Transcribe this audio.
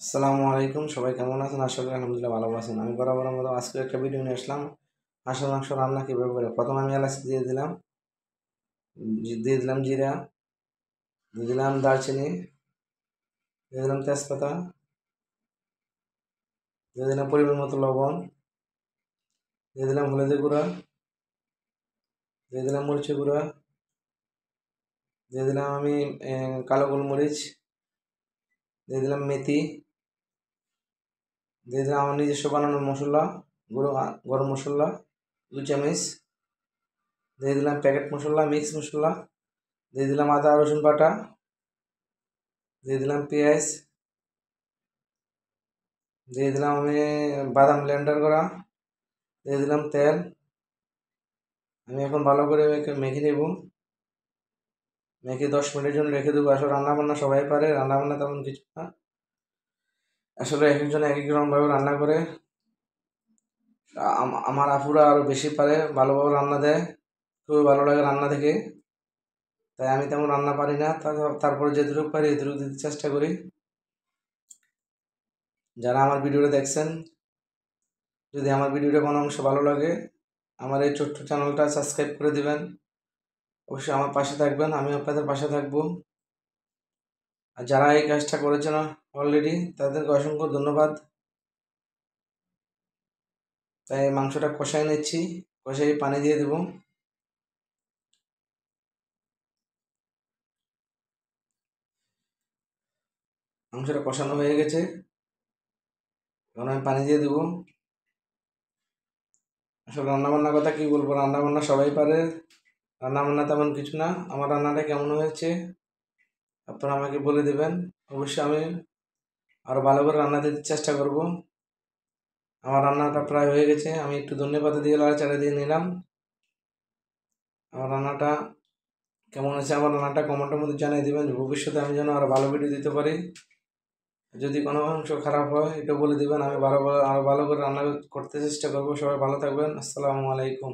আসসালামু আলাইকুম, সবাই কেমন আছেন? আশা করি আলহামদুলিল্লাহ ভালো আছেন। আমি বরাবর মতো আজকে একটা ভিডিও নিয়ে আসলাম হাঁসের মাংস রান্না কীভাবে করে। প্রথমে আমি এলাচি দিয়ে দিলাম জিরা, দিয়ে দিলাম দারচিনি, দিয়ে দিলাম তেজপাতা, দিয়ে দিলাম পরিমাণ মতো লবণ, দিয়ে দিলাম হলুদের গুঁড়া, দিয়ে দিলাম মরিচের গুঁড়া, দিয়ে দিলাম আমি কালো গোলমরিচ, দিয়ে দিলাম মেথি, দিয়ে দিলাম আমার নিজস্ব বানানোর মশলা, গরম মশলা 2 চামচ, দিয়ে দিলাম প্যাকেট মশলা, মিক্স মশলা, দিয়ে দিলাম আদা রসুন বাটা, দিয়ে দিলাম পেঁয়াজ, দিয়ে দিলাম আমি বাদাম ব্লেন্ডার করা, দিয়ে দিলাম তেল। আমি এখন ভালো করে মেখে নেব। মেখে 10 মিনিটের জন্য রেখে দেবো। আসলে রান্নাবান্না সবাই পারে, রান্নাবান্না তেমন কিছু না, আসলে এক একজন এক এক রকমভাবে রান্না করে। আমার আপুরা আরও বেশি পারে, ভালোভাবে রান্না দেয়, খুবই ভালো লাগে রান্না দেখে। তাই আমি তেমন রান্না পারি না, তারপরে যেটুকু পারি এটুকু দিতে চেষ্টা করি। যারা আমার ভিডিওটা দেখছেন, যদি আমার ভিডিওটা কোনো অংশ ভালো লাগে, আমার এই ছোট্ট চ্যানেলটা সাবস্ক্রাইব করে দিবেন। অবশ্যই আমার পাশে থাকবেন, আমি আপনাদের পাশে থাকবো। আর যারা এই কাজটা করেছেন অলরেডি, তাদেরকে অসংখ্য ধন্যবাদ। তাই মাংসটা কষাই নিচ্ছি, কষাই পানি দিয়ে দেব। মাংসটা কষানো হয়ে গেছে, এখন আমি পানি দিয়ে দেবো। আসলে রান্নাবান্নার কথা কী বলবো, রান্নাবান্না সবাই পারে, রান্নাবান্না তেমন কিছু না। আমার রান্নাটা কেমন হয়েছে আপনারা আমাকে বলে দেবেন। অবশ্যই আমি আরও ভালো করে রান্না দিতে চেষ্টা করব। আমার রান্নাটা প্রায় হয়ে গেছে, আমি একটু ধনেপাতা দিয়ে নাড়াচাড়া দিয়ে নিলাম। আমার রান্নাটা কেমন হয়েছে, আমার রান্নাটা কমেন্টের মধ্যে জানিয়ে দেবেন। ভবিষ্যতে আমি যেন আরও ভালো ভিডিও দিতে পারি। যদি কোনো অংশ খারাপ হয় এটা বলে দেবেন, আমি আরও ভালো করে রান্না করতে চেষ্টা করব। সবাই ভালো থাকবেন। আসসালামু আলাইকুম।